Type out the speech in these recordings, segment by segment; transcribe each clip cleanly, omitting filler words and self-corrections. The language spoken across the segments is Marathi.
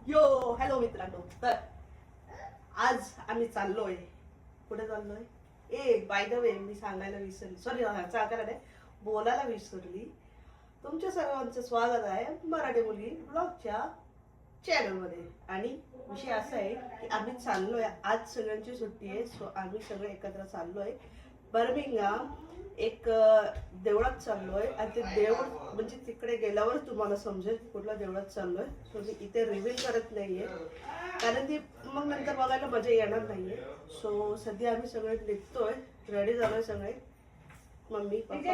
यो हॅलो मित्रांनो, तर आज आम्ही चाललोय. कुठे चाललोय? ए बाय द वे, मी सांगायला विसरली, सॉरी नाही बोलायला विसरली. तुमच्या सर्वांचं स्वागत आहे मराठी मुलगी ब्लॉगच्या चॅनलमध्ये. आणि विषय असा आहे की आम्ही चाललोय, आज सगळ्यांची सुट्टी आहे, सो आम्ही सगळे एकत्र चाललोय बर्मिंगहॅम. एक देवळात चाललोय आणि ते देऊळ म्हणजे तिकडे गेल्यावर तुम्हाला समजेल कुठल्या देवळात चाललोय. सो मी इथे रिव्हील करत नाहीये कारण ती मग नंतर बघायला मजा येणार नाहीये. सो सध्या आम्ही सगळे निघतोय, रेडी झालोय सगळे, मम्मी पप्पा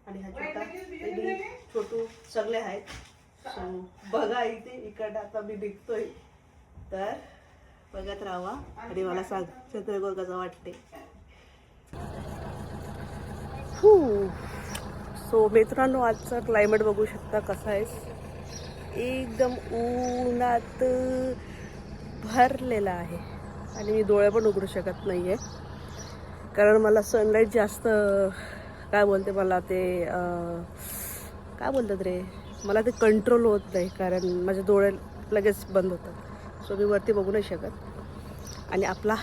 आणि हा छोटा छोटू सगळे आहेत. सो बघा इथे इकडं आता मी निघतोय, तर बघत राहा आणि मला सांग चंद्रगोर कसं वाटते. सो मित्रांनो, आजचा क्लायमेट बघू शकता कसा आहे, एकदम उन्हात भरलेला आहे आणि मी डोळे पण उघडू शकत नाही आहे कारण मला सनलाईट जास्त काय बोलते, मला ते काय बोलतात रे, मला ते कंट्रोल होत नाही कारण माझे डोळे लगेच बंद होतात. सो मी वरती बघू नाही शकत. आणि आपलं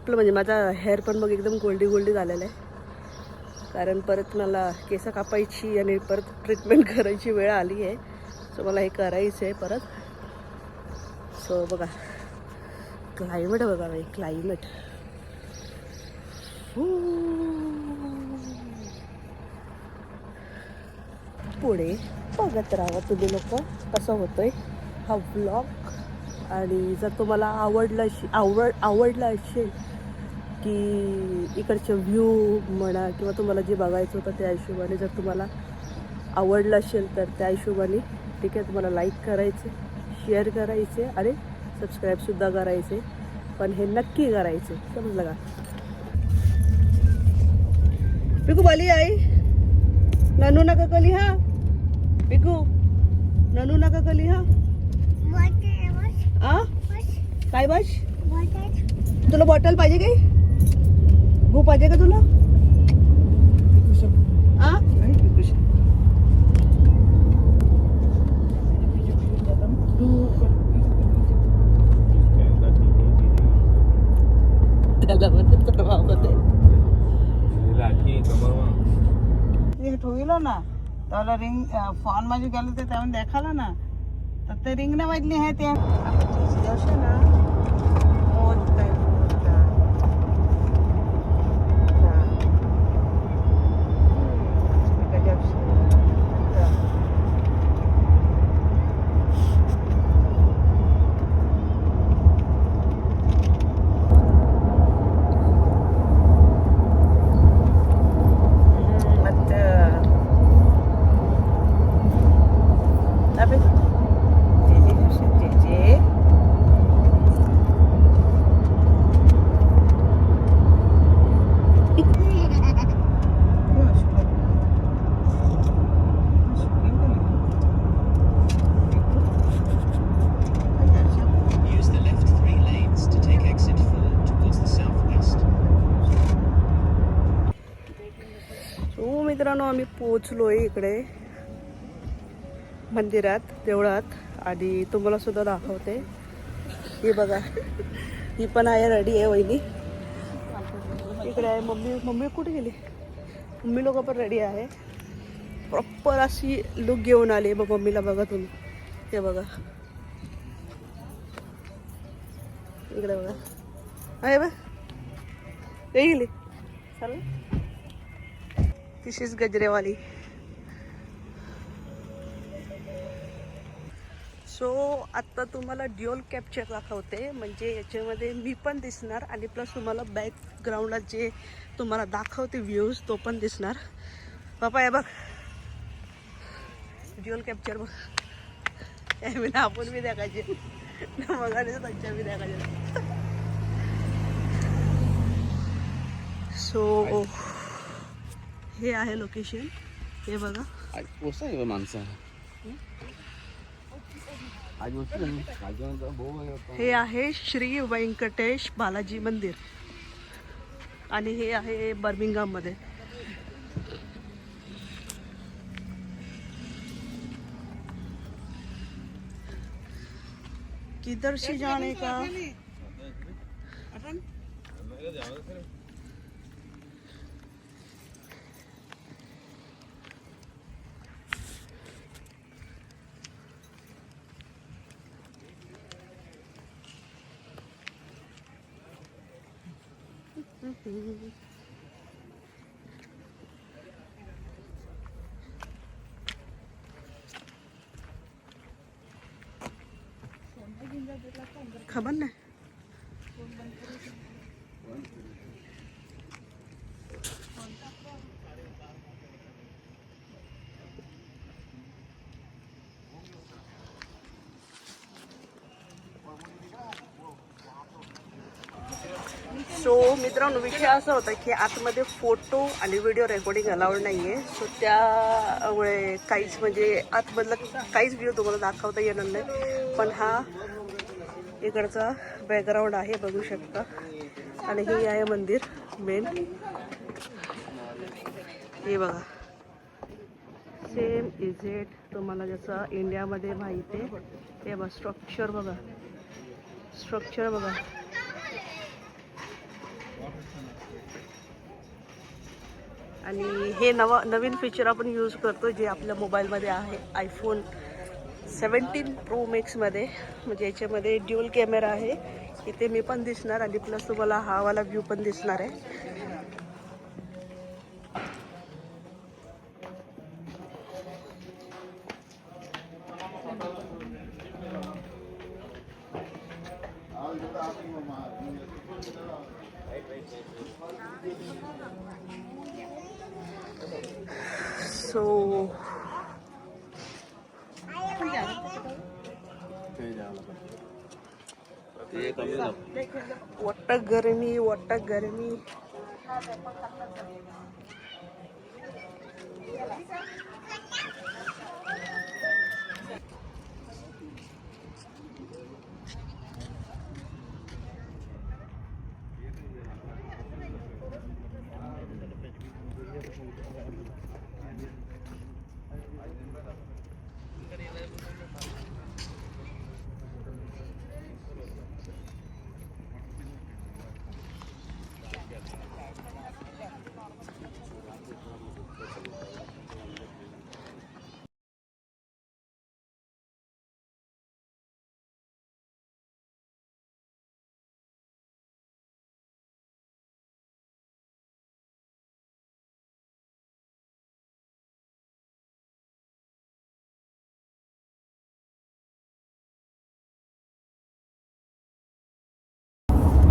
म्हणजे माझा हेअर पण मग एकदम गोल्डी गोल्डी झालेला आहे कारण परत मला केस कापायची आणि परत ट्रीटमेंट करायची वेळ आली आहे. सो मला हे करायचं आहे परत. सो बघा क्लायमेट, बघा बाई क्लायमेट. पुढे बघत राहा तुम्ही लोक कसं होतोय हा व्लॉग. आणि जर तुम्हाला आवडला असेल की इकडचे व्ह्यू म्हणा किंवा तुम्हाला जे बघायचं होतं त्या हिशोबाने जर तुम्हाला आवडलं असेल तर त्या हिशोबाने ठीक आहे, तुम्हाला लाईक करायचे, शेअर करायचे आणि सबस्क्राईबसुद्धा करायचे, पण हे नक्की करायचे, समजलं का. पिकू बाली आई ननू नका कली, हा पिकू ननू नका कली, हा आ काय बस तुला बॉटल पाहिजे काही, भू पाहिजे का तुला, आ ठेवलो ना त्याला रिंग फोन माझे गेलो ते तेव्हा देखाला ना, तर ते रिंग नाही वाजली आहे ते ना मित्रांनो, आम्ही पोचलोय इकडे मंदिरात, देवळात, आणि तुम्हाला सुद्धा दाखवते. ही बघा, ही पण आहे, रेडी आहे वहिनी. इकडे आहे मम्मी कुठे गेली, मम्मी लोक पण रेडी आहे, प्रॉपर अशी लुक घेऊन आली. बघ मम्मीला बघा तुम्ही, हे बघा इकडे बघा, आहे बघ ते गेली चालेल. तिशीच गजरेवाली. सो आत्ता तुम्हाला ड्युअल कॅप्चर दाखवते, म्हणजे याच्यामध्ये मी पण दिसणार आणि प्लस तुम्हाला बॅकग्राऊंडला जे तुम्हाला दाखवते व्ह्यूज तो पण दिसणार. बापा हे बघ ड्युअल कॅप्चर बघ, आपण बी दाखायचे बघा, त्यांच्या बी दाखायचे. सो हे आहे लोकेशन, हे बघा. माणसं हे आहे श्री व्यंकटेश बालाजी मंदिर आणि हे आहे बर्मिंगहॅम मध्ये. किधर से जाने का? खबर नाही. सो मित्रांनो, विषय असा होता की आतमध्ये फोटो आणि व्हिडिओ रेकॉर्डिंग अलाउड नाही आहे. सो त्यामुळे काहीच म्हणजे आतमधलं काहीच व्हिडिओ तुम्हाला दाखवता येणार नाही. पण हा इकडचा बॅकग्राऊंड आहे, बघू शकता. आणि हे आहे मंदिर मेन. हे बघा, सेम इज इट तुम्हाला जसं इंडियामध्ये माहिती आहे. हे बघा स्ट्रक्चर, बघा स्ट्रक्चर बघा. आणि हे नवीन फीचर आपण यूज करतो जे आपल्या मोबाईलमध्ये आहे, आयफोन 17 प्रो मॅक्समध्ये. म्हणजे याच्यामध्ये ड्युअल कॅमेरा आहे. इथे मी पण दिसणार आणि प्लस तुम्हाला हा वाला व्ह्यू पण दिसणार आहे. सो वट्ट गरमी, वट्ट गरमी.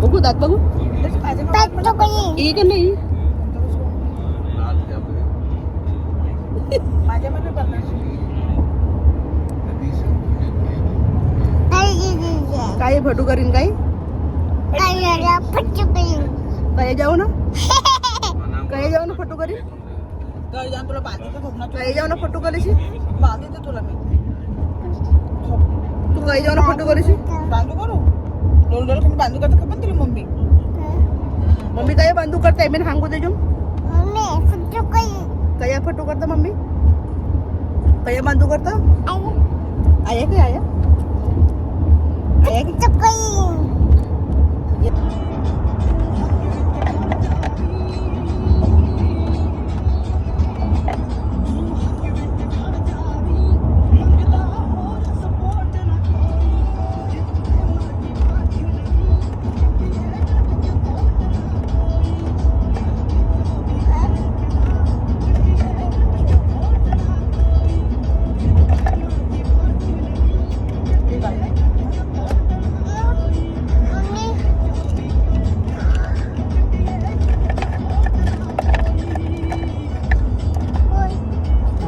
बघू दात बघू. एक नाही काय भटू करीन काय काय जाऊ ना काय जाऊ ना फटू करीन काय जाऊन तुला काय जाऊ ना फटू करीशी बांधते तुला मी. तू काय जाऊ ना फटू करीशी बांधू करू लोल तुम्ही बांधू करता का पण तुला मम्मी मम्मी काय बांधू करताय मी सांगू त्याच्या काय फटू करता मम्मी काय बांधू करता आया काय आया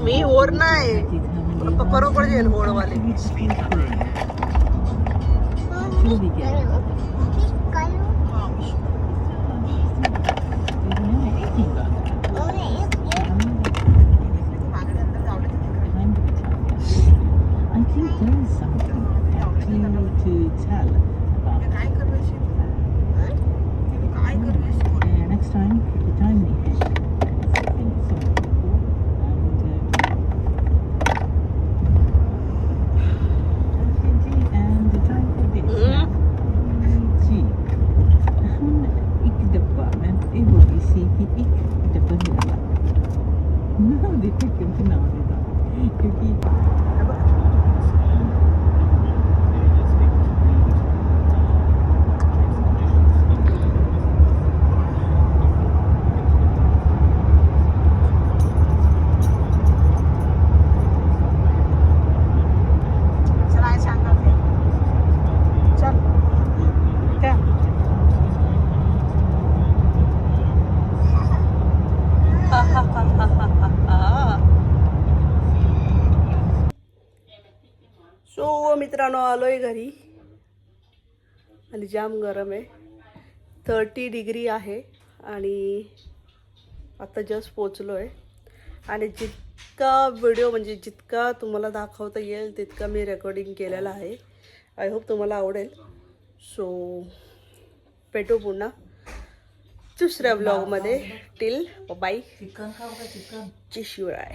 मी ओर नाही बरोबर येईल ओढवाले. चल आहे सांगा ते. चल त्या. सो मित्रांनो आलोय घरी आणि जाम गरम आहे. 30 डिग्री आहे आणि आता जस्ट पोचलो आहे. आणि जितका व्हिडिओ म्हणजे जितका तुम्हाला दाखवता येईल तितका मी रेकॉर्डिंग केलेला आहे. आय होप तुम्हाला आवडेल. सो भेटू पुन्हा दुसऱ्या ब्लॉगमध्ये. Till bye. चिकन खाऊ का चिकन? जय शिवराय.